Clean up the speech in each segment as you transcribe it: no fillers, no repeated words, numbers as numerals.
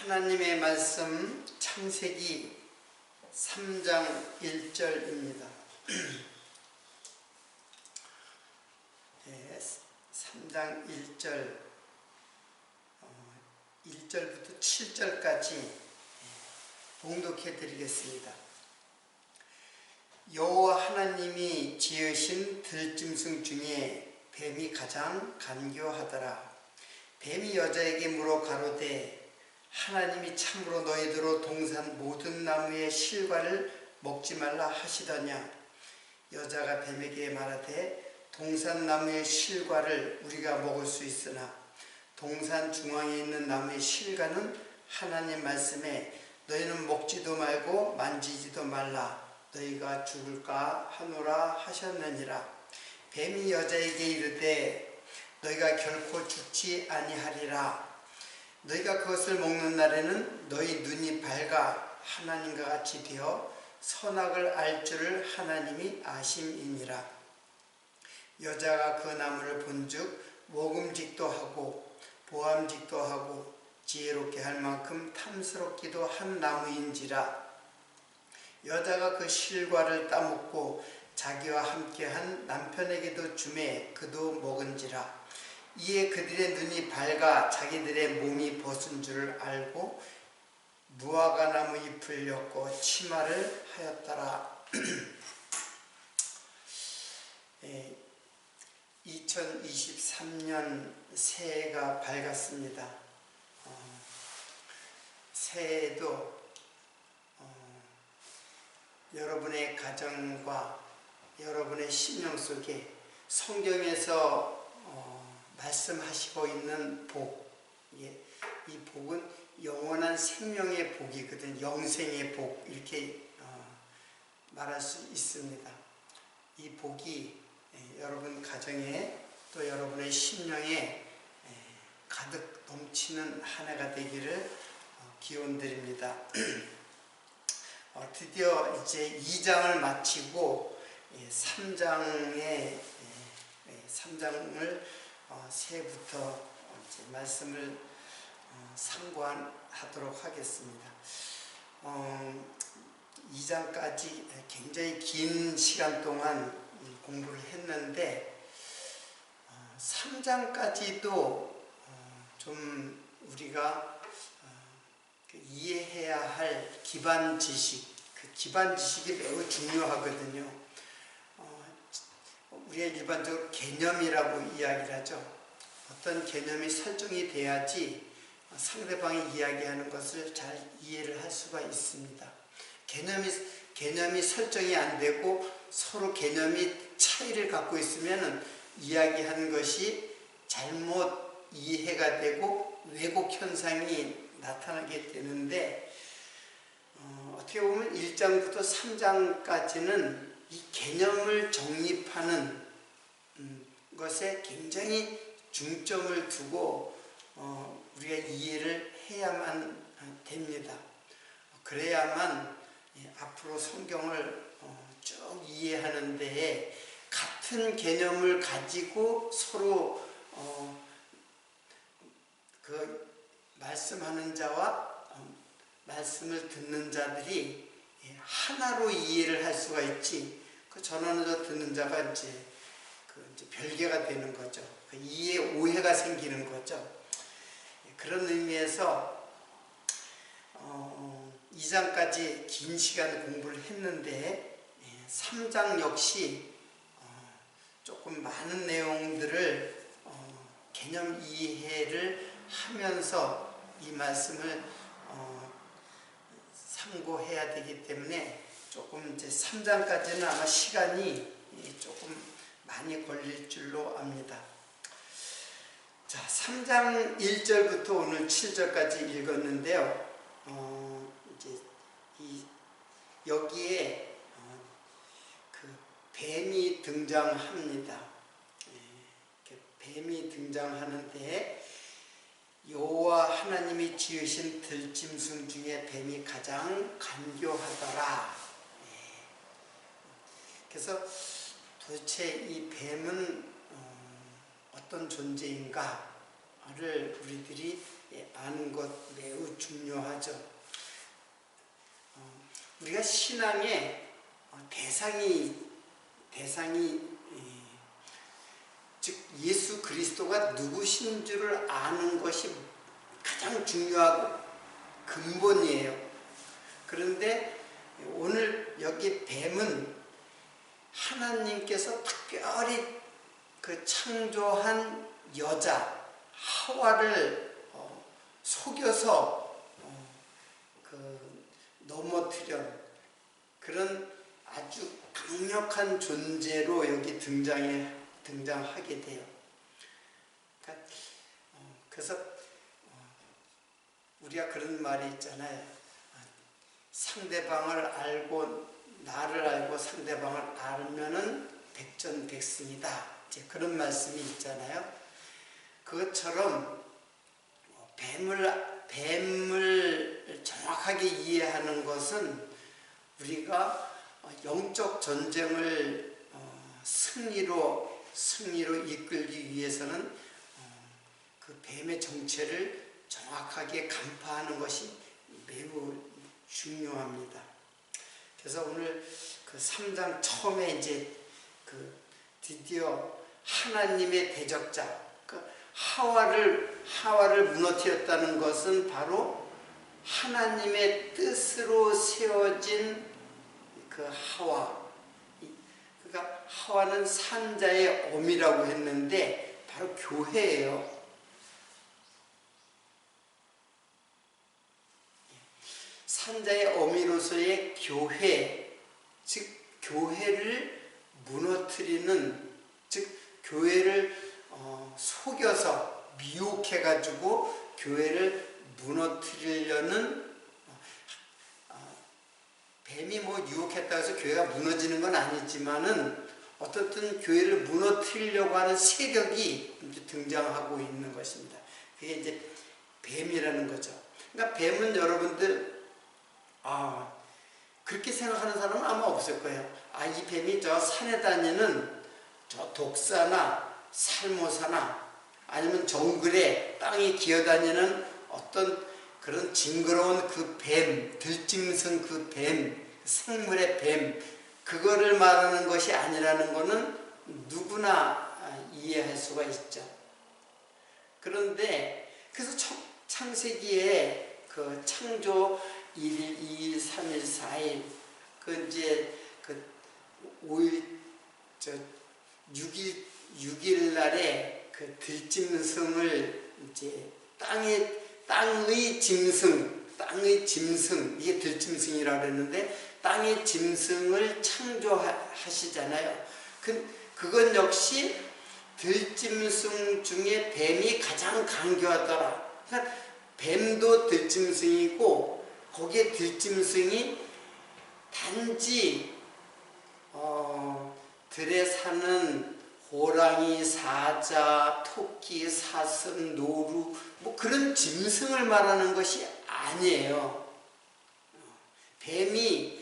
하나님의 말씀 창세기 3장 1절입니다. 네, 3장 1절 1절부터 7절까지 봉독해 드리겠습니다. 여호와 하나님이 지으신 들짐승 중에 뱀이 가장 간교하더라. 뱀이 여자에게 물어 가로되 하나님이 참으로 너희들로 동산 모든 나무의 실과를 먹지 말라 하시더냐. 여자가 뱀에게 말하되 동산 나무의 실과를 우리가 먹을 수 있으나 동산 중앙에 있는 나무의 실과는 하나님 말씀에 너희는 먹지도 말고 만지지도 말라 너희가 죽을까 하노라 하셨느니라. 뱀이 여자에게 이르되 너희가 결코 죽지 아니하리라. 너희가 그것을 먹는 날에는 너희 눈이 밝아 하나님과 같이 되어 선악을 알 줄을 하나님이 아심이니라. 여자가 그 나무를 본즉 먹음직도 하고 보암직도 하고 지혜롭게 할 만큼 탐스럽기도 한 나무인지라. 여자가 그 실과를 따먹고 자기와 함께한 남편에게도 주매 그도 먹은지라. 이에 그들의 눈이 밝아 자기들의 몸이 벗은 줄을 알고 무화과나무 잎을 엮고 치마를 하였더라. 2023년 새해가 밝았습니다. 새해에도 여러분의 가정과 여러분의 심령 속에 성경에서 말씀하시고 있는 복, 이 복은 영원한 생명의 복이거든. 영생의 복 이렇게 말할 수 있습니다. 이 복이 여러분 가정에 또 여러분의 심령에 가득 넘치는 한 해가 되기를 기원드립니다. 드디어 이제 2장을 마치고 3장을 새해부터 이제 말씀을 상고하도록 하겠습니다. 2장까지 굉장히 긴 시간 동안 공부를 했는데 3장까지도 좀 우리가 이해해야 할 기반 지식, 그 기반 지식이 매우 중요하거든요. 우리가 일반적으로 개념이라고 이야기를 하죠. 어떤 개념이 설정이 돼야지 상대방이 이야기하는 것을 잘 이해를 할 수가 있습니다. 개념이 설정이 안 되고 서로 개념이 차이를 갖고 있으면 이야기하는 것이 잘못 이해가 되고 왜곡 현상이 나타나게 되는데 어떻게 보면 1장부터 3장까지는 이 개념을 정립하는 것에 굉장히 중점을 두고 우리가 이해를 해야만 됩니다. 그래야만 앞으로 성경을 쭉 이해하는 데에 같은 개념을 가지고 서로 그 말씀하는 자와 말씀을 듣는 자들이 하나로 이해를 할 수가 있지. 그 전하는 듣는 자가 이제 별개가 되는 거죠. 그 이해 오해가 생기는 거죠. 그런 의미에서 2장까지 긴 시간 공부를 했는데 3장 역시 조금 많은 내용들을 개념 이해를 하면서 이 말씀을 상고해야 되기 때문에 조금 이제 3장까지는 아마 시간이 조금 많이 걸릴 줄로 압니다. 자, 3장 1절부터 오늘 7절까지 읽었는데요. 이제 여기에 그 뱀이 등장합니다. 뱀이 등장하는데 여호와 하나님이 지으신 들짐승 중에 뱀이 가장 간교하더라. 그래서 도대체 이 뱀은 어떤 존재인가? 우리들이 아는 것 매우 중요하죠. 우리가 신앙의 대상이 즉 예수 그리스도가 누구신 줄을 아는 것이 가장 중요하고 근본이에요. 그런데 오늘 여기 뱀은 하나님께서 특별히 그 창조한 여자 하와를 속여서 넘어뜨린 그런 아주 강력한 존재로 여기 등장하게 돼요. 그래서 우리가 그런 말이 있잖아요. 상대방을 알고 나를 알고 상대방을 알면은 백전백승이다. 이제 그런 말씀이 있잖아요. 그것처럼 뱀을 정확하게 이해하는 것은 우리가 영적 전쟁을 승리로 이끌기 위해서는 그 뱀의 정체를 정확하게 간파하는 것이 매우 중요합니다. 그래서 오늘 그 3장 처음에 이제 드디어 하나님의 대적자 하와를 무너뜨렸다는 것은 바로 하나님의 뜻으로 세워진 그 하와. 그러니까 하와는 산자의 어미라고 했는데 바로 교회예요. 산자의 어미로서의 교회, 즉 교회를 무너뜨리는, 즉 교회를 속여서 미혹해가지고 교회를 무너뜨리려는, 뱀이 유혹했다고 해서 교회가 무너지는 건 아니지만은 어떻든 교회를 무너뜨리려고 하는 세력이 이제 등장하고 있는 것입니다. 그게 이제 뱀이라는 거죠. 그러니까 뱀은 여러분들 그렇게 생각하는 사람은 아마 없을 거예요. 이 뱀이 저 산에 다니는 저 독사나 살모사나 아니면 정글에 땅에 기어다니는 어떤 그런 징그러운 그 뱀, 들짐승 그 뱀, 생물의 뱀, 그거를 말하는 것이 아니라는 것은 누구나 이해할 수가 있죠. 그런데 그래서 창세기에 그 창조 1일, 2일, 3일, 4일 이제 5일, 6일 날에 그 들짐승을 이제 땅의 짐승, 이게 들짐승이라고 그랬는데 땅의 짐승을 창조하시잖아요. 그건 역시 들짐승 중에 뱀이 가장 강교하더라. 그러니까 뱀도 들짐승이고 거기에 들짐승이 단지 들에 사는 호랑이, 사자, 토끼, 사슴, 노루 그런 짐승을 말하는 것이 아니에요. 뱀이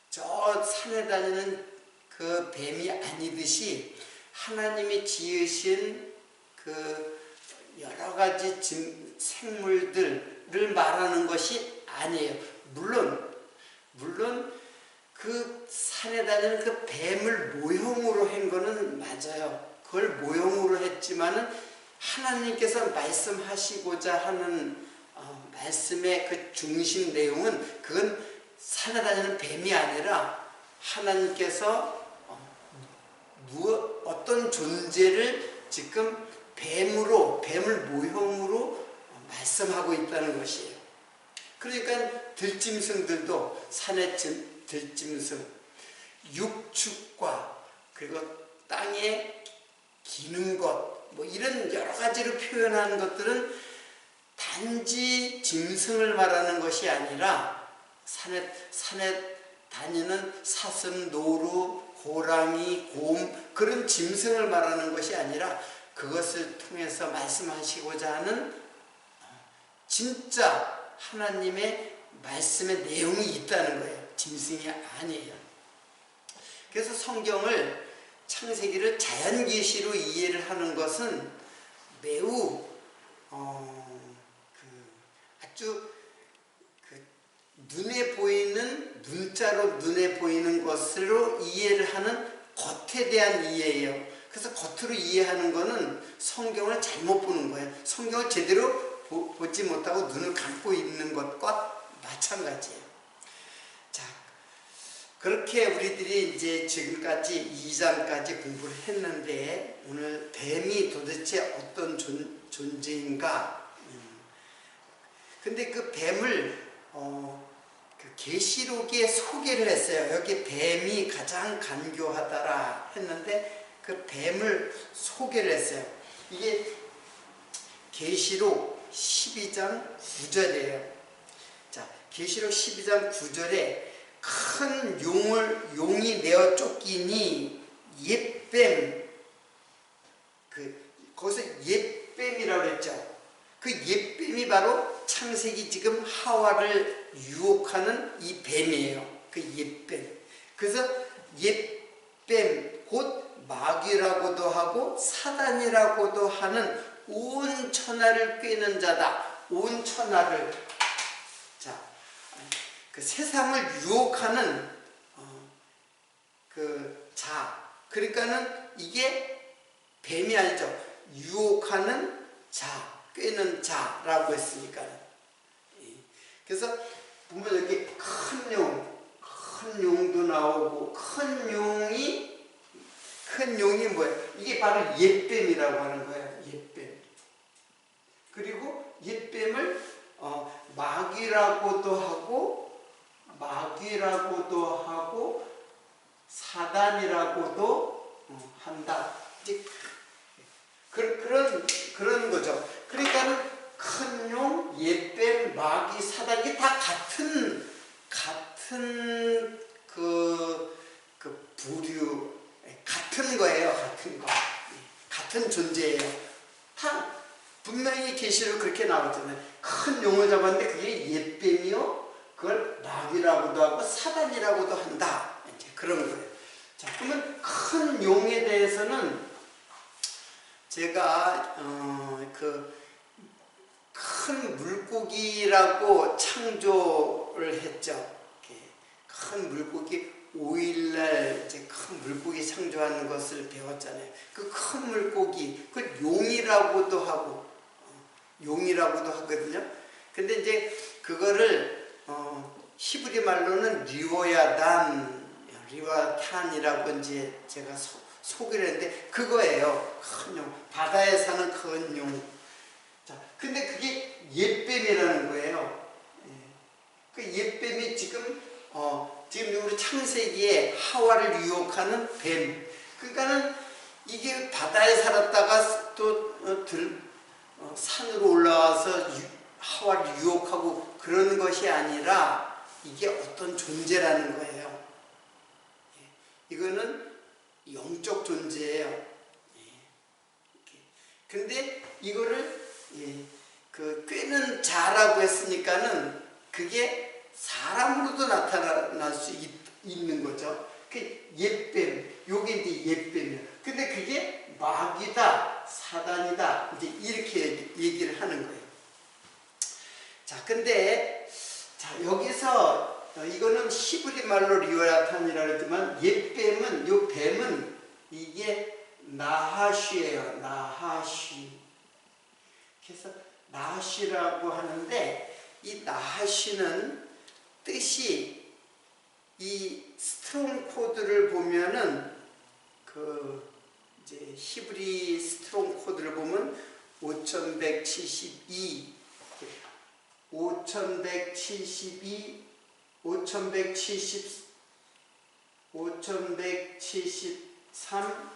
저 산에 다니는 그 뱀이 아니듯이 하나님이 지으신 그 여러 가지 생물들을 말하는 것이 아니에요. 물론 그 산에 다니는 그 뱀을 모형으로 한 거는 맞아요. 그걸 모형으로 했지만은 하나님께서 말씀하시고자 하는 말씀의 그 중심 내용은 그건 산에 다니는 뱀이 아니라 하나님께서 어떤 존재를 지금 뱀을 모형으로 말씀하고 있다는 것이에요. 그러니까 들짐승들도 산의 들짐승, 육축과 그리고 땅에 기는 것, 이런 여러 가지로 표현하는 것들은 단지 짐승을 말하는 것이 아니라 산에 다니는 사슴, 노루, 호랑이, 곰 그런 짐승을 말하는 것이 아니라 그것을 통해서 말씀하시고자 하는 진짜 하나님의 말씀의 내용이 있다는 거예요. 짐승이 아니에요. 그래서 창세기를 자연계시로 이해를 하는 것은 매우 아주 눈에 보이는 문자로 눈에 보이는 것으로 이해를 하는 겉에 대한 이해예요. 그래서 겉으로 이해하는 거는 성경을 잘못 보는 거예요. 성경을 제대로 보지 못하고 눈을 감고 있는 것과 마찬가지예요. 자, 그렇게 우리들이 이제 지금까지 2장까지 공부를 했는데 오늘 뱀이 도대체 어떤 존재인가? 근데 그 뱀을 그 계시록에 소개를 했어요. 여기 뱀이 가장 간교하다라 했는데 그 뱀을 소개를 했어요. 이게 계시록 12장 9절이에요. 자, 계시록 12장 9절에 큰 용이 내어 쫓기니 옛뱀, 거기서 옛뱀이라고 했죠. 그 옛뱀이 바로 창세기 지금 하와를 유혹하는 이 뱀이에요. 그 옛뱀. 그래서 옛뱀, 곧 마귀라고도 하고 사단이라고도 하는 온 천하를 꿰는 자다. 온 천하를, 자, 그 세상을 유혹하는 그 자. 그러니까는 이게 뱀이 아니죠. 유혹하는 자. 꿰는 자라고 했으니까. 그래서 보면 여기 큰 용도 나오고 큰 용이 뭐예요? 이게 바로 옛뱀이라고 하는 거예요. 옛뱀. 그리고 옛뱀을 마귀라고도 하고 사단이라고도 한다. 이제 그런 거죠. 그러니까는 큰 용, 옛뱀, 마귀, 사단 이게 다 같은 부류, 같은 거예요. 같은 거, 같은 존재예요. 다 분명히 계시록 그렇게 나오잖아요. 큰 용을 잡았는데 그게 옛뱀이요, 그걸 마귀라고도 하고 사단이라고도 한다. 이제 그런 거예요. 자, 그러면 큰 용에 대해서는 제가 큰 물고기라고 창조를 했죠. 큰 물고기 5일날 이제 큰 물고기 창조하는 것을 배웠잖아요. 그 큰 물고기, 그 용이라고도 하거든요. 근데 이제 그거를 히브리 말로는 리와탄이라고 이제 제가 소개를 했는데 그거예요. 큰 용, 바다에 사는 큰 용. 자, 근데 그게 옛뱀이라는 거예요. 그 옛뱀이 지금 우리 창세기에 하와를 유혹하는 뱀. 그러니까는 이게 바다에 살았다가 또 산으로 올라와서 하와를 유혹하고 그러는 것이 아니라 이게 어떤 존재라는 거예요. 이거는 영적 존재예요. 근데 이거를 그 꿰는 자라고 했으니까는 그게 사람으로도 나타날 수 있는 거죠. 그 옛뱀, 요게 이제 옛뱀이에요. 근데 그게 마귀다, 사단이다, 이제 이렇게 얘기를 하는 거예요. 자, 근데 여기서 이거는 히브리 말로 리와탄이라고 했지만 옛뱀은, 요 뱀은 이게 나하시예요. 나하시. 그래서 나하시라고 하는데 이 나하시는 뜻이 이 스트롱 코드를 보면은 이제 히브리 스트롱 코드를 보면 5172, 5172, 5173,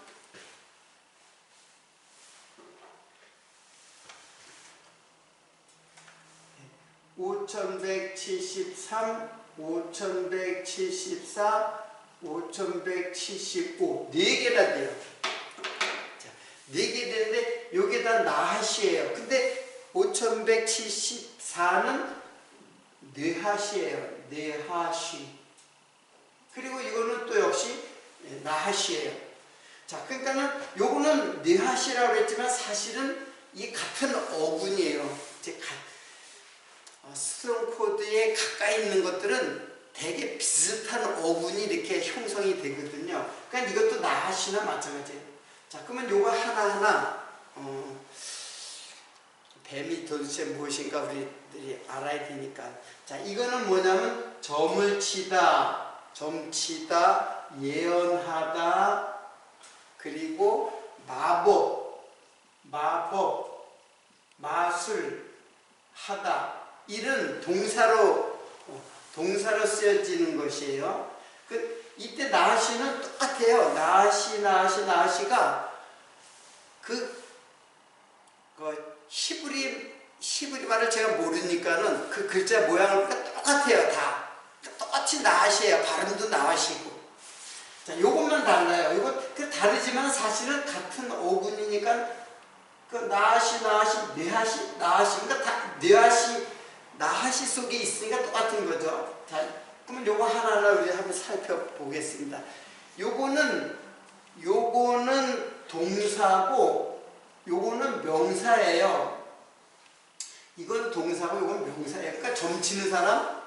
5173, 5174, 5175, 4개나 돼요. 자, 4개 되는데 요게 다 나하시예요. 근데 5174는 뇌하시예요. 뇌하시. 그리고 이거는 또 역시 나하시예요. 자, 그러니까는 요거는 뇌하시라고 했지만 사실은 이 같은 어군이에요. 이제 스트롱 코드에 가까이 있는 것들은 되게 비슷한 어군이 이렇게 형성이 되거든요. 그러니까 이것도 나시나 마찬가지예요. 자, 그러면 요거 하나하나 뱀이 도대체 무엇인가 우리들이 알아야 되니까. 자, 이거는 뭐냐면 점을 치다, 점치다, 예언하다, 그리고 마법, 마술, 하다, 이런 동사로 쓰여지는 것이에요. 이때 나시는 똑같아요. 나시가 히브리 말을 제가 모르니까는 그 글자 모양을 보니까 똑같아요. 다 똑같이 나시예요. 발음도 나시고. 자, 요것만 달라요. 이거 다르지만 사실은 같은 어군이니까 그 나시, 뇌하시, 그러니까 다 나하시 속에 있으니까 똑같은 거죠. 자, 그러면 요거 하나하나 우리 한번 살펴보겠습니다. 요거는 동사고 요거는 명사예요. 이건 동사고 요건 명사예요. 그러니까 점치는 사람,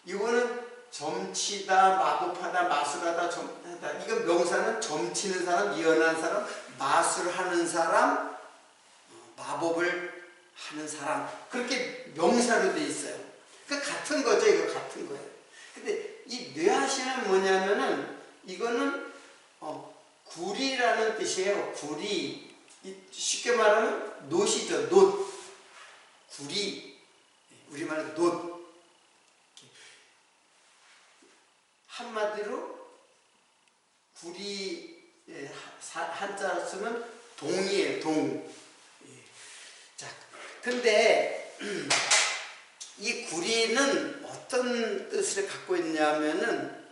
이거는 점치다, 마법하다, 마술하다, 점하다. 이건 명사는 점치는 사람, 예언하는 사람, 마술하는 사람, 마법을 하는 사람, 그렇게 명사로 돼 있어요. 그러니까 같은 거죠. 이거 같은 거예요. 근데 이 뇌하시는 뭐냐면은 이거는 구리라는 뜻이에요. 구리. 쉽게 말하면 놋이죠. 놋. 구리. 우리말로 놋. 한마디로 구리 한자로 쓰면 동이에요. 동. 자, 근데 이 구리는 어떤 뜻을 갖고 있냐면은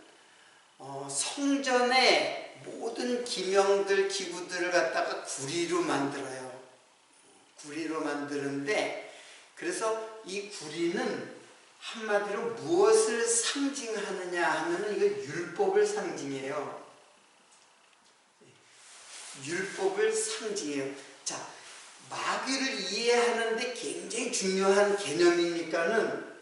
성전의 모든 기명들, 기구들을 갖다가 구리로 만들어요. 구리로 만드는데, 그래서 이 구리는 한마디로 무엇을 상징하느냐 하면은 이거 율법을 상징해요. 율법을 상징해요. 자, 마귀를 이해하는데 굉장히 중요한 개념이니까는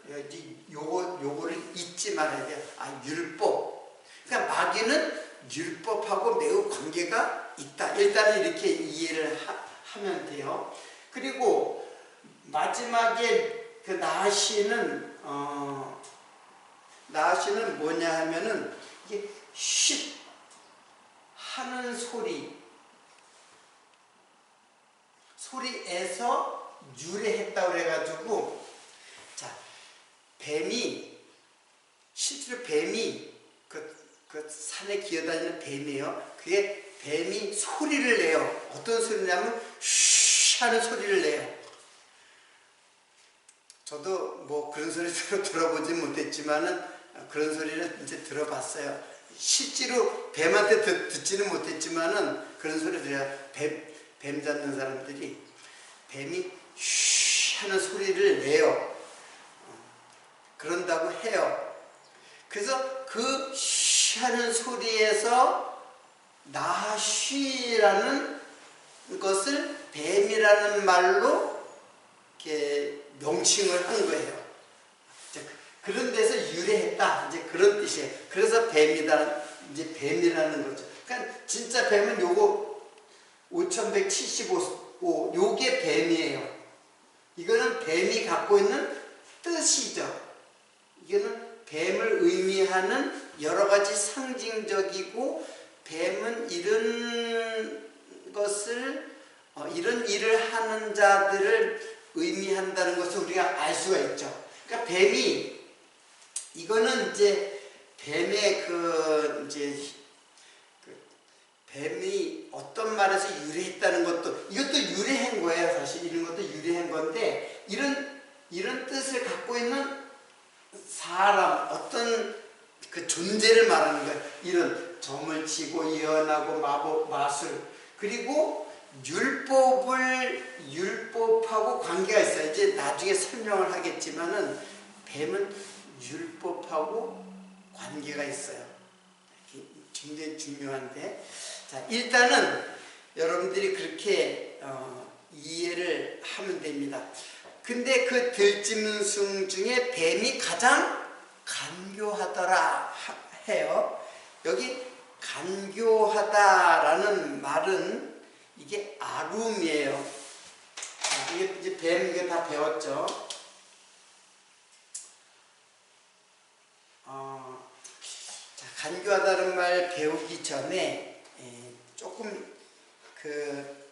요거를 잊지 말아야 돼요. 율법. 그러니까 마귀는 율법하고 매우 관계가 있다. 일단은 이렇게 이해를 하면 돼요. 그리고 마지막에 그 나시는 뭐냐 하면은 이게 쉿 하는 소리에서 유래했다고 그래가지고, 자, 실제로 뱀이 그 산에 기어다니는 뱀이에요. 그게 뱀이 소리를 내요. 어떤 소리냐면 쉬 하는 소리를 내요. 저도 뭐 그런 소리 들어보지 못했지만은 그런 소리를 이제 들어봤어요. 실제로 뱀한테 듣지는 못했지만은 그런 소리 들어요. 뱀 잡는 사람들이 뱀이 쉬 하는 소리를 내요. 그런다고 해요. 그래서 그 쉬 하는 소리에서 나쉬라는 것을 뱀이라는 말로 이렇게 명칭을 한 거예요. 그런 데서 유래했다. 이제 그런 뜻이에요. 그래서 뱀이라는 거죠. 그러니까 진짜 뱀은 요거 5175, 요게 뱀이에요. 이거는 뱀이 갖고 있는 뜻이죠. 이거는 뱀을 의미하는 여러 가지 상징적이고, 뱀은 이런 것을, 이런 일을 하는 자들을 의미한다는 것을 우리가 알 수가 있죠. 그러니까 이거는 이제 뱀의 뱀이 어떤 말에서 유래했다는 것도, 이것도 유래한 거예요. 사실 이런 것도 유래한 건데, 이런 뜻을 갖고 있는 사람, 어떤 그 존재를 말하는 거예요. 이런 점을 치고 예언하고 마법, 마술, 그리고 율법하고 관계가 있어요. 이제 나중에 설명을 하겠지만은 뱀은 율법하고 관계가 있어요. 굉장히 중요한데, 자, 일단은 여러분들이 그렇게 이해를 하면 됩니다. 근데 그 들짐승 중에 뱀이 가장 간교하더라 해요. 여기 간교하다라는 말은 이게 아룸이에요. 이게 이제 뱀 이게 다 배웠죠. 자, 간교하다는 말 배우기 전에 조금 그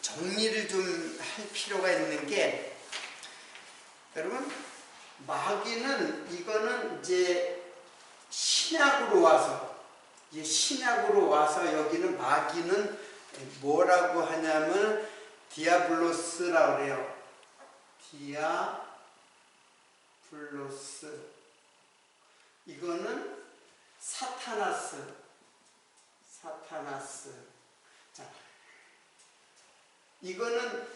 정리를 좀 할 필요가 있는 게, 여러분 마귀는 이거는 이제 신약으로 와서 여기는 마귀는 뭐라고 하냐면 디아블로스라고 그래요. 디아블로스. 이거는 사타나스. 자, 이거는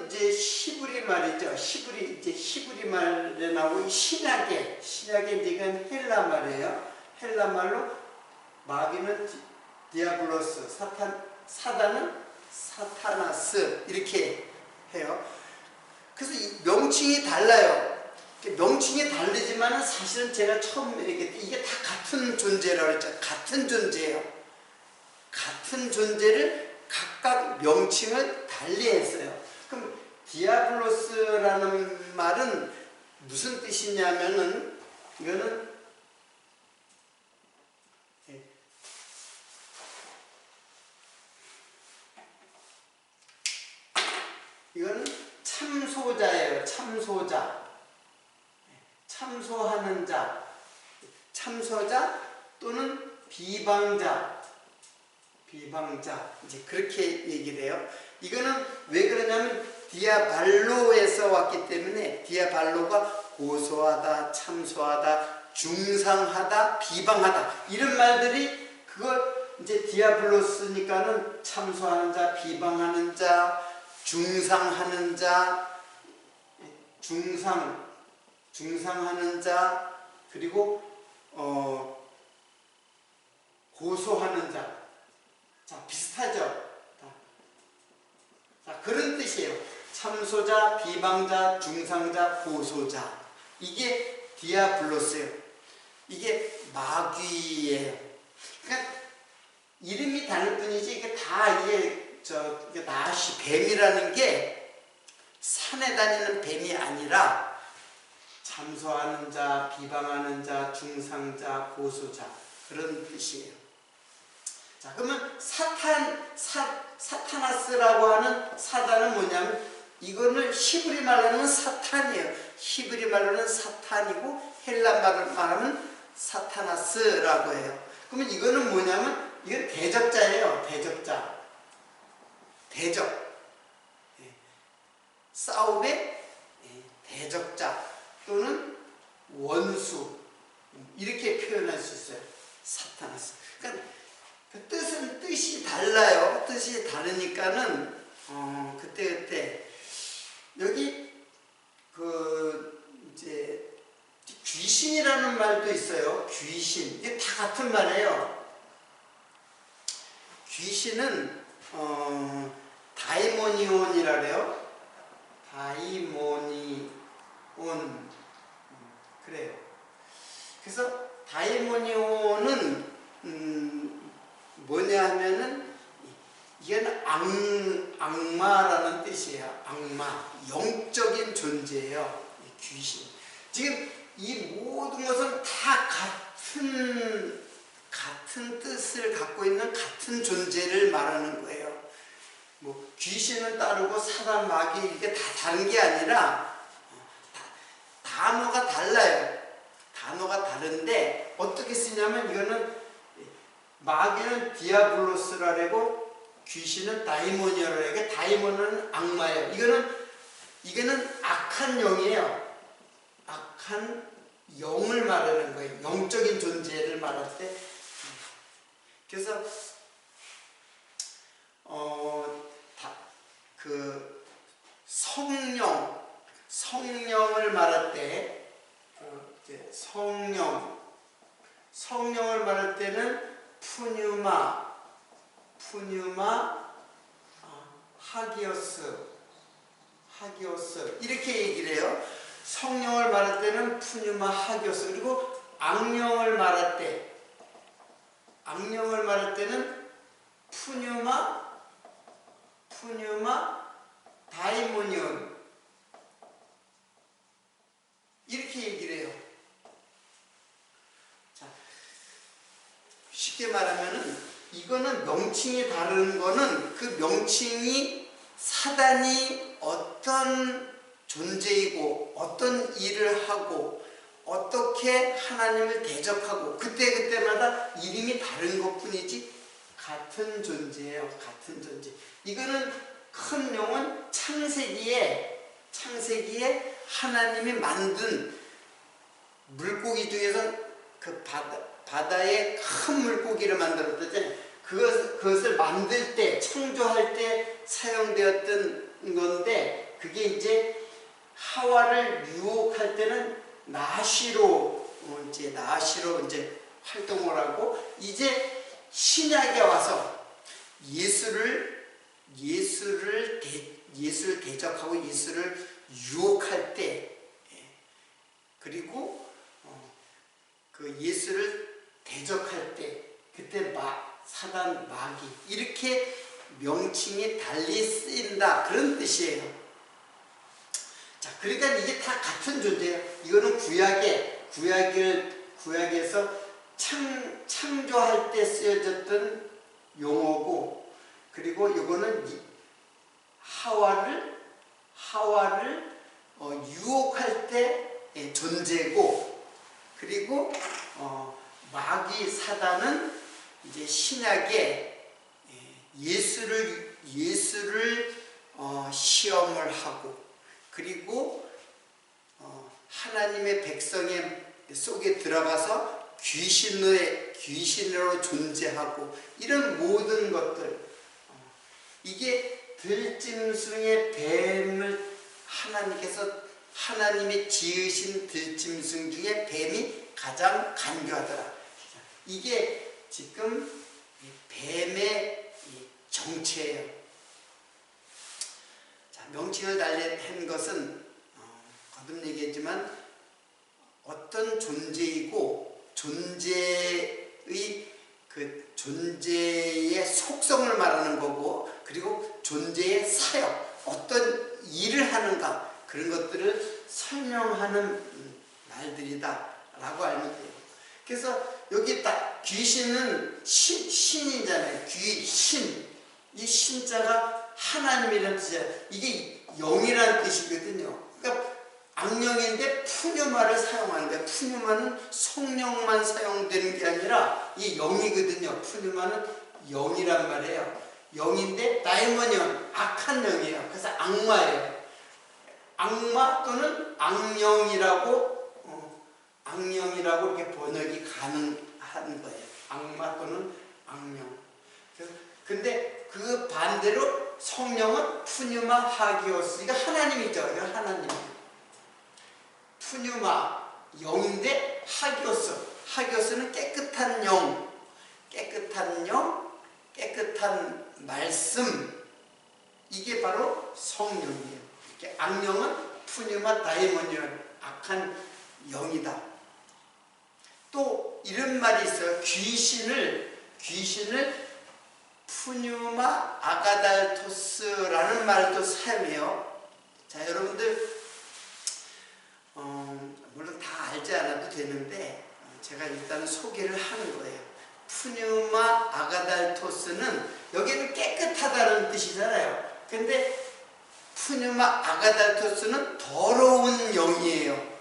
이제 히브리 말이죠. 히브리 말에 나오고 신약에 이제 이건 헬라 말이에요. 헬라 말로 마귀는 디아블로스, 사단은 사타나스 이렇게 해요. 그래서 이 명칭이 달라요. 명칭이 다르지만 사실은 제가 처음 얘기했을 때 이게 다 같은 존재라고 그랬죠. 같은 존재예요. 같은 존재를 각각 명칭을 달리 했어요. 그럼 디아블로스라는 말은 무슨 뜻이냐면은 이거는 참소자예요. 참소하는 자, 참소자 또는 비방자 이제 그렇게 얘기를 해요. 이거는 왜 그러냐면 디아발로에서 왔기 때문에 디아발로가 고소하다, 참소하다, 중상하다, 비방하다 이런 말들이 그걸 이제 디아블로스니까는 참소하는 자, 비방하는 자, 중상하는 자, 중상하는 자, 그리고 고소하는 자. 자, 비슷하죠? 자, 그런 뜻이에요. 참소자, 비방자, 중상자, 고소자. 이게 디아블로스예요. 이게 마귀예요. 그러니까 이름이 다를 뿐이지 이게 다 이게 나시 뱀이라는 게 산에 다니는 뱀이 아니라 참소하는 자, 비방하는 자, 중상자, 고소자 그런 뜻이에요. 자, 그러면 사타나스라고 하는 사단은 뭐냐면 이거는 히브리 말로는 사탄이에요. 히브리 말로는 사탄이고 헬라 말로 말하면 사타나스라고 해요. 그러면 이거는 뭐냐면 이건 대적자예요. 대적. 싸움의 대적자 또는 원수 이렇게 표현할 수 있어요. 사타나스. 그러니까 그 뜻이 달라요. 뜻이 다르니까는 그때 여기 이제 귀신이라는 말도 있어요. 귀신 이게 다 같은 말이에요. 귀신은 다이모니온이라 그래요. 다이모니온 그래요. 그래서 다이모니온은 뭐냐 하면은 이건 악마라는 뜻이에요. 악마, 영적인 존재예요. 귀신. 지금 이 모든 것은 다 같은 뜻을 갖고 있는 같은 존재를 말하는 거예요. 뭐 귀신은 따르고 사람, 마귀 이게 다 다른 게 아니라 단어가 달라요. 단어가 다른데 어떻게 쓰냐면 이거는 마귀는 디아블로스라 그러고 귀신은 다이모니아라 그러고 다이모니는 악마예요. 이거는 악한 영이에요. 악한 영을 말하는 거예요. 영적인 존재를 말할 때. 그래서 그 성령을 말할 때 성령을 말할 때는 푸뉴마 하기오스 이렇게 얘기를 해요. 성령을 말할 때는 푸뉴마 하기오스, 그리고 악령을 말할 때는 푸뉴마 다이모니온 이렇게 얘기를 해요. 자, 쉽게 말하면은 이거는 명칭이 다른 거는 그 명칭이 사단이 어떤 존재이고 어떤 일을 하고 어떻게 하나님을 대적하고 그때마다 이름이 다른 것 뿐이지 같은 존재예요. 같은 존재. 이거는 큰 용은 창세기에 하나님이 만든 물고기 중에서 그 바다에 큰 물고기를 만들었더니 그것을 만들 때, 창조할 때 사용되었던 건데, 그게 이제 하와를 유혹할 때는 나시로 이제 활동을 하고, 이제 신약에 와서 예수를 대적하고 예수를 유혹할 때, 그리고 그 예수를 대적할 때, 그때 사단 마귀 이렇게 명칭이 달리 쓰인다, 그런 뜻이에요. 자, 그러니까 이게 다 같은 존재예요. 이거는 구약에서 창조할 때 쓰여졌던 용어고, 그리고 이거는 하와를 유혹할 때 존재고, 그리고 마귀 사단은 이제 신약에 예수를 시험을 하고, 그리고 하나님의 백성의 속에 들어가서 귀신으로 존재하고, 이런 모든 것들, 이게 들짐승의 뱀을 하나님이 지으신 들짐승 중에 뱀이 가장 간교하더라. 이게 지금 뱀의 정체예요. 자, 명칭을 달리한 것은 거듭 얘기했지만 어떤 존재이고 존재의 속성을 말하는 거고, 그리고 존재의 사역, 어떤 일을 하는가, 그런 것들을 설명하는 말들이다 라고 알면 돼요. 그래서 여기 딱 귀신은 신이잖아요. 귀신. 이 신자가 하나님이라는 뜻이에요. 이게 영이라는 뜻이거든요. 그러니까 악령인데 푸뉴마를 사용하는 거예요. 푸뉴마는 성령만 사용되는 게 아니라 이 영이거든요. 푸뉴마는 영이란 말이에요. 영인데 다이모니온, 악한 영이에요. 그래서 악마예요. 악마 또는 악령이라고 이렇게 번역이 가능한 거예요. 악마 또는 악령. 근데 그 반대로 성령은 푸뉴마 하기오스. 이거 하나님이죠. 이거 하나님. 푸뉴마 영인데 하기오스는 깨끗한 영, 깨끗한 말씀. 이게 바로 성령이에요. 이렇게 악령은 푸뉴마 다이모니온, 악한 영이다. 또 이런 말이 있어요. 귀신을 푸뉴마 아가달토스라는 말도 사용해요. 자, 여러분들 물론 다 알지 않아도 되는데 제가 일단 소개를 하는 거예요. 푸뉴마 아가달토스는 여기는 깨끗하다는 뜻이잖아요. 근데 푸뉴마 아가달토스는 더러운 영이에요.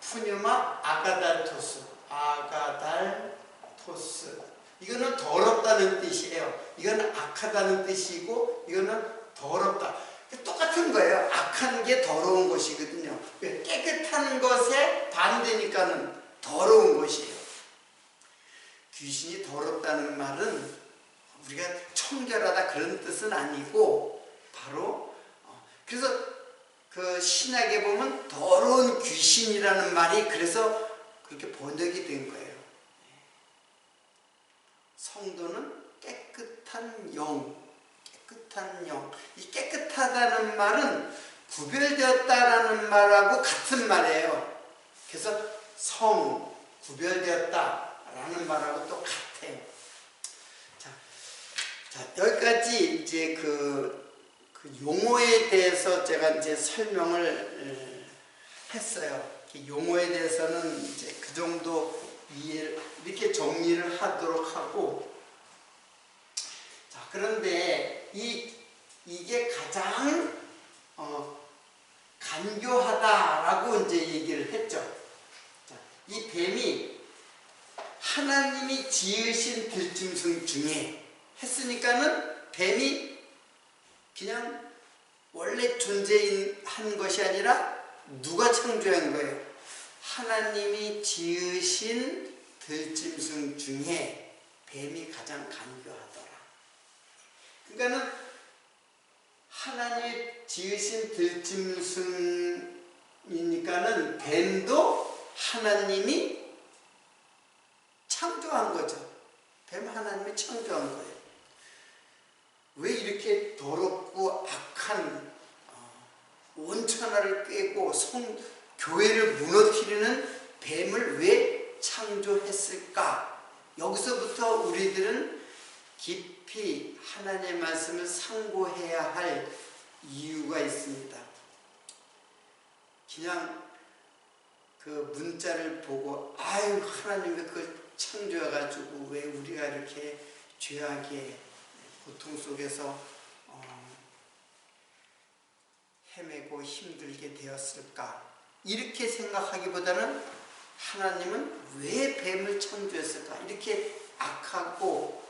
푸뉴마 아가달토스. 이거는 더럽다는 뜻이에요. 이거는 악하다는 뜻이고, 이거는 더럽다. 똑같은 거예요. 악한 게 더러운 것이거든요. 깨끗한 것에 반대니까는 더러운 것이에요. 귀신이 더럽다는 말은 우리가 청결하다 그런 뜻은 아니고, 바로 그래서 그 신약에 보면 더러운 귀신이라는 말이 그래서 그렇게 번역이 된 거예요. 성도는 깨끗한 깨끗한 영. 이 깨끗하다는 말은 구별되었다라는 말하고 같은 말이에요. 그래서 성, 구별되었다라는 말하고 또 같아요. 자, 여기까지 이제 그 용어에 대해서 제가 이제 설명을 했어요. 용어에 대해서는 이제 그 정도 이해를, 이렇게 정리를 하도록 하고, 자, 그런데 이게 가장 간교하다라고 이제 얘기를 했죠. 자, 이 뱀이 하나님이 지으신 들짐승 중에 했으니까는 뱀이 그냥 원래 존재한 것이 아니라 누가 창조한 거예요? 하나님이 지으신 들짐승 중에 뱀이 가장 간교하더라. 그러니까는 하나님이 지으신 들짐승이니까는 뱀도 하나님이 창조한 거죠. 뱀 하나님이 창조한 거예요. 왜 이렇게 더럽고 악한 온천하를 깨고 교회를 무너뜨리는 뱀을 왜 창조했을까? 여기서부터 우리들은 깊이 하나님의 말씀을 상고해야 할 이유가 있습니다. 그냥 그 문자를 보고 아유 하나님이 그걸 창조해가지고 왜 우리가 이렇게 죄악의 고통 속에서 헤매고 힘들게 되었을까? 이렇게 생각하기보다는 하나님은 왜 뱀을 창조했을까? 이렇게 악하고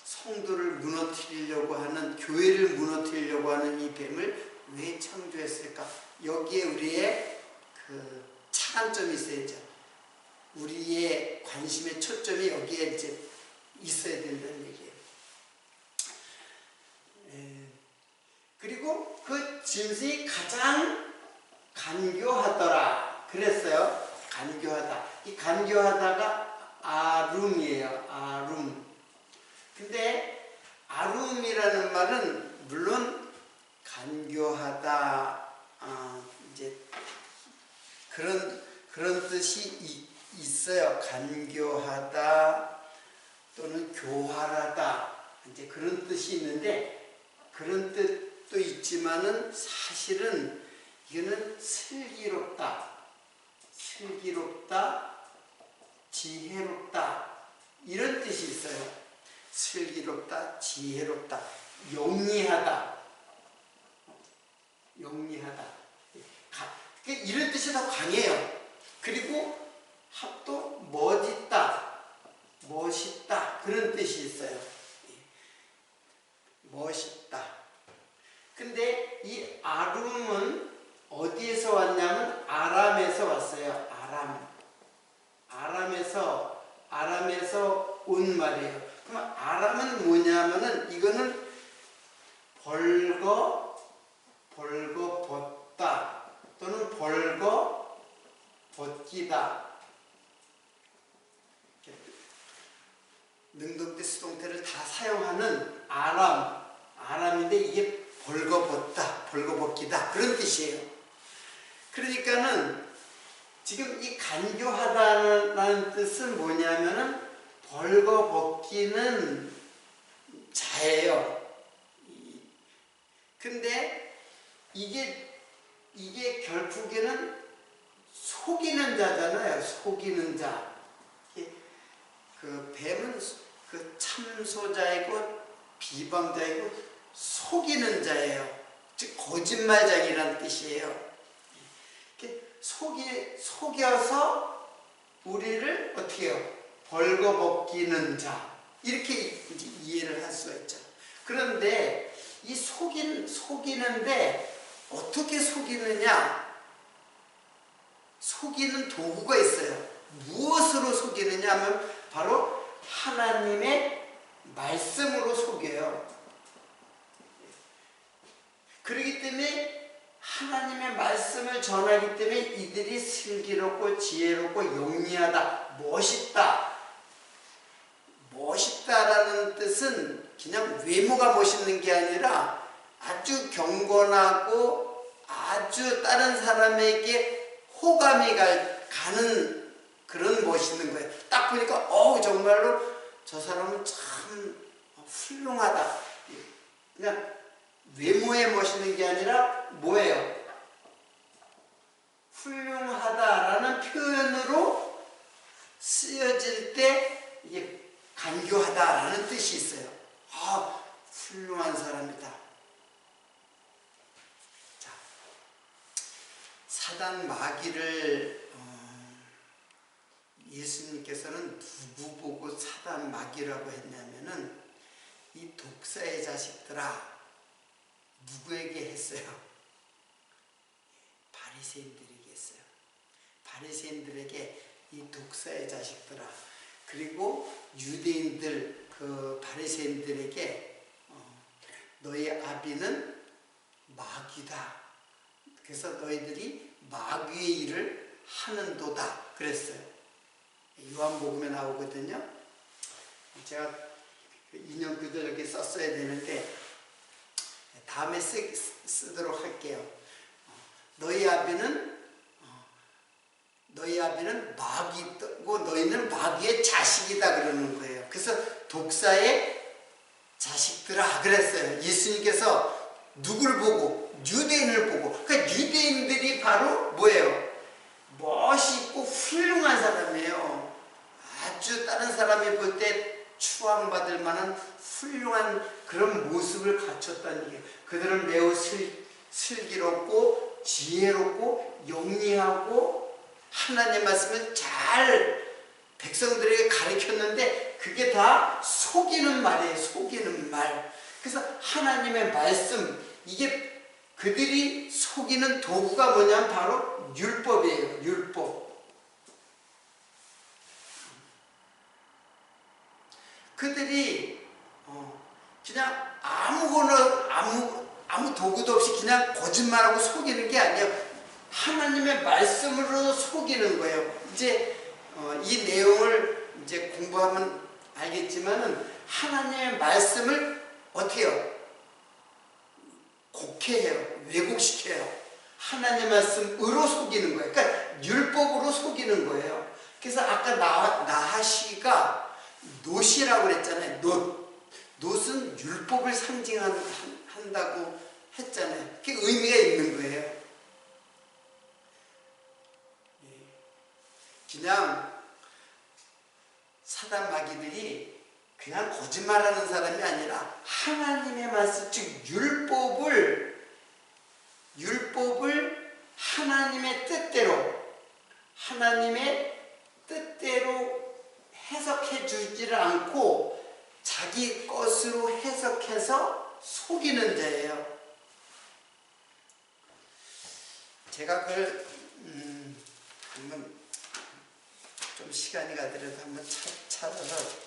성도를 무너뜨리려고 하는, 교회를 무너뜨리려고 하는 이 뱀을 왜 창조했을까? 여기에 우리의 그 차관점이 있어야죠. 우리의 관심의 초점이 여기에 이제 있어야 된다는 얘기예요. 그리고 그 짐승이 가장 간교하더라 그랬어요. 간교하다. 이 간교하다가 아룸이에요. 아룸. 근데 아룸이라는 말은 물론 간교하다 이제 그런 뜻이 있어요. 간교하다 또는 교활하다 이제 그런 뜻이 있는데, 그런 뜻도 있지만은 사실은 이거는 슬기롭다, 지혜롭다 이런 뜻이 있어요. 슬기롭다, 지혜롭다, 영리하다. 이런 뜻이 더 강해요. 그리고 또 멋있다 그런 뜻이 있어요. 멋있다. 근데 이 아룸은 어디에서 왔냐면 아람에서 왔어요. 아람에서 온 말이에요. 그럼 아람은 뭐냐면은 이거는 벌거벗다 또는 벌거벗기다. 능동태, 수동태를 다 사용하는 아람인데 이게 벌거벗다, 벌거벗기다 그런 뜻이에요. 그러니까는 지금 이 간교하다는 뜻은 뭐냐면은 벌거벗기는 자예요. 근데 이게 결국에는 속이는 자잖아요. 속이는 자. 그 뱀은 그 참소자이고 비방자이고 속이는 자예요. 즉 거짓말장이라는 뜻이에요. 속여서 우리를 어떻게 해요? 벌거벗기는 자. 이렇게 이제 이해를 할 수가 있죠. 그런데 이 속이는데 어떻게 속이느냐? 속이는 도구가 있어요. 무엇으로 속이느냐 하면 바로 하나님의 말씀으로 속여요. 그렇기 때문에 하나님의 말씀을 전하기 때문에 이들이 슬기롭고 지혜롭고 영리하다, 멋있다라는 멋있다라는 뜻은 그냥 외모가 멋있는 게 아니라 아주 경건하고 아주 다른 사람에게 호감이 가는 그런 멋있는 거예요. 딱 보니까 정말로 저 사람은 참 훌륭하다. 그냥 외모에 멋있는 게 아니라 뭐예요? 훌륭하다라는 표현으로 쓰여질 때 이게 간교하다라는 뜻이 있어요. 훌륭한 사람이다. 자, 사단 마귀를 예수님께서는 누구 보고 사단 마귀라고 했냐면은 이 독사의 자식들아, 누구에게 했어요? 바리새인들에게 했어요. 바리새인들에게 이 독사의 자식들아. 그리고 유대인들 그 바리새인들에게 너희 아비는 마귀다. 그래서 너희들이 마귀의 일을 하는도다 그랬어요. 요한복음에 나오거든요. 제가 인용 그대로 이렇게 썼어야 되는데 다음에 쓰도록 할게요. 너희 아비는 마귀고 너희는 마귀의 자식이다 그러는 거예요. 그래서 독사의 자식들아 그랬어요. 예수님께서 누굴 보고? 유대인을 보고. 그러니까 유대인들이 바로 뭐예요? 멋있고 훌륭한 사람이에요. 아주 다른 사람이 볼 때 추앙받을 만한 훌륭한 그런 모습을 갖췄다는 얘기예요. 그들은 매우 슬기롭고 지혜롭고 영리하고 하나님의 말씀을 잘 백성들에게 가르쳤는데 그게 다 속이는 말이에요. 속이는 말. 그래서 하나님의 말씀, 이게 그들이 속이는 도구가 뭐냐면 바로 율법이에요. 율법. 그들이 그냥 아무 도구도 없이 그냥 거짓말하고 속이는 게 아니에요. 하나님의 말씀으로 속이는 거예요. 이제 이 내용을 이제 공부하면 알겠지만은 하나님의 말씀을 어떻게 해요? 곡해해요. 왜곡시켜요. 하나님의 말씀으로 속이는 거예요. 그러니까 율법으로 속이는 거예요. 그래서 아까 나하시가 놋이라고 그랬잖아요. 놋은 율법을 상징한다고 했잖아요. 그게 의미가 있는 거예요. 그냥 사단 마귀들이 그냥 거짓말하는 사람이 아니라 하나님의 말씀, 즉 율법을 하나님의 뜻대로 해석해 주지를 않고 자기 것으로 해석해서 속이는 자예요. 제가 그걸 한번 좀 시간이 가더라도 한번 찾아서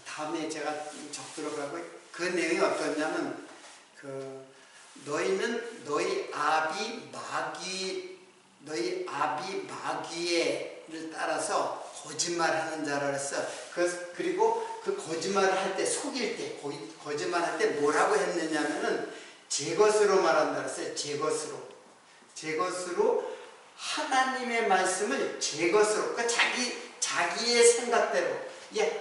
다음에 제가 적도록 하고 그 내용이 어떠냐면 너희는 너희 아비 마귀를 따라서 거짓말하는 자라 그랬어. 그리고 그 거짓말을 할 때 속일 때 거짓말할 때 뭐라고 했느냐면은 제 것으로 말한다 그랬어요. 제 것으로 하나님의 말씀을 제 것으로, 그러니까 자기의 생각대로,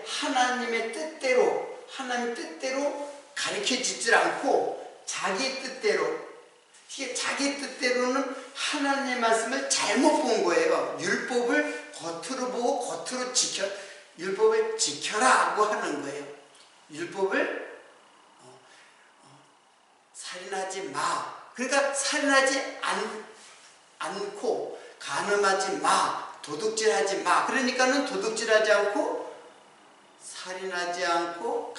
하나님의 뜻대로 가르쳐 주질 않고 자기 뜻대로, 자기 뜻대로는 하나님의 말씀을 잘못 본 거예요. 율법을 겉으로 보고 율법을 지켜라고 하는 거예요. 율법을 살인하지 마. 그러니까 살인하지 않고 간음하지 마, 도둑질하지 마. 그러니까는 도둑질하지 않고 살인하지 않고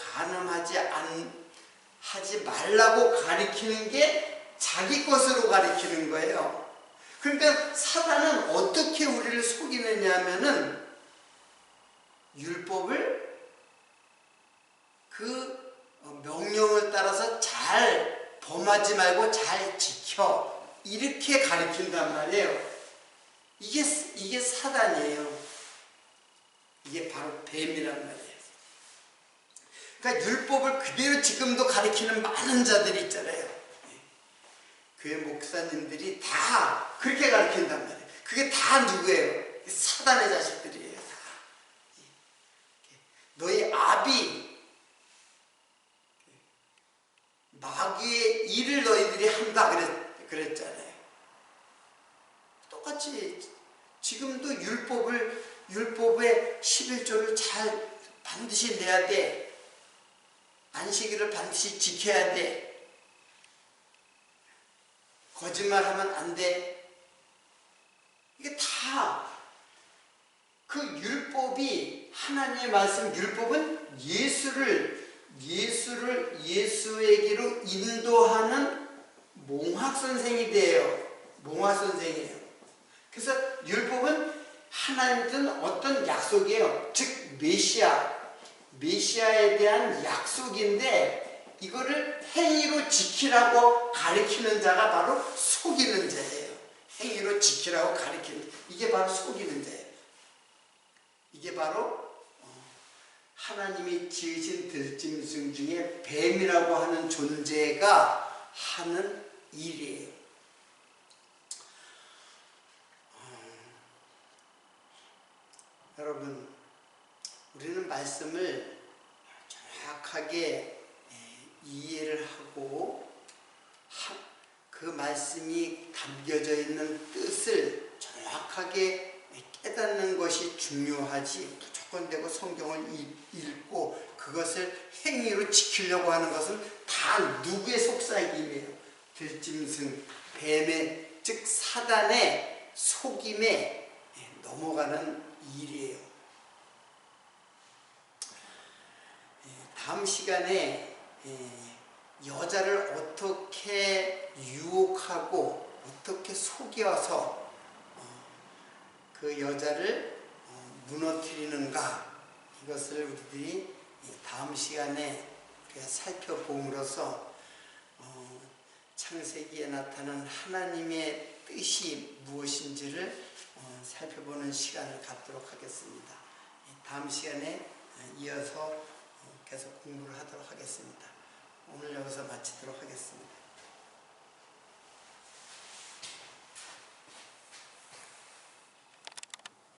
하지 말라고 가리키는 게 자기 것으로 가리키는 거예요. 그러니까 사단은 어떻게 우리를 속이느냐 하면은 율법을 그 명령을 따라서 잘 범하지 말고 잘 지켜, 이렇게 가리킨단 말이에요. 이게 사단이에요. 이게 바로 뱀이란 말이에요. 그러니까 율법을 그대로 지금도 가리키는 많은 자들이 있잖아요. 교회 목사님들이 다 그렇게 가르친단 말이에요. 그게 다 누구예요? 사단의 자식들이에요. 다. 너희 아비 마귀의 일을 너희들이 한다 그랬잖아요. 똑같이 지금도 율법의 11조를 잘 반드시 내야 돼. 안식일을 반드시 지켜야 돼. 거짓말하면 안 돼. 이게 다 그 율법이, 하나님의 말씀 율법은 예수에게로 인도하는 몽학선생이 돼요. 몽학선생이에요. 그래서 율법은 하나님은 어떤 약속이에요. 즉 메시아에 대한 약속인데 이거를 행위로 지키라고 가리키는 자가 바로 속이는 자예요. 행위로 지키라고 가리키는, 이게 바로 속이는 자예요. 이게 바로 하나님이 지으신 들짐승 중에 뱀이라고 하는 존재가 하는 일이에요. 여러분, 우리는 말씀을 정확하게 이해를 하고 그 말씀이 담겨져 있는 뜻을 정확하게 깨닫는 것이 중요하지, 무조건 되고 성경을 읽고 그것을 행위로 지키려고 하는 것은 다 누구의 속삭임이에요? 들짐승, 뱀의, 즉 사단의 속임에 넘어가는 일이에요. 다음 시간에 여자를 어떻게 유혹하고 어떻게 속여서 그 여자를 무너뜨리는가, 이것을 우리들이 다음 시간에 살펴봄으로써 창세기에 나타난 하나님의 뜻이 무엇인지를 살펴보는 시간을 갖도록 하겠습니다. 다음 시간에 이어서 계속 공부를 하도록 하겠습니다. 오늘 여기서 마치도록 하겠습니다.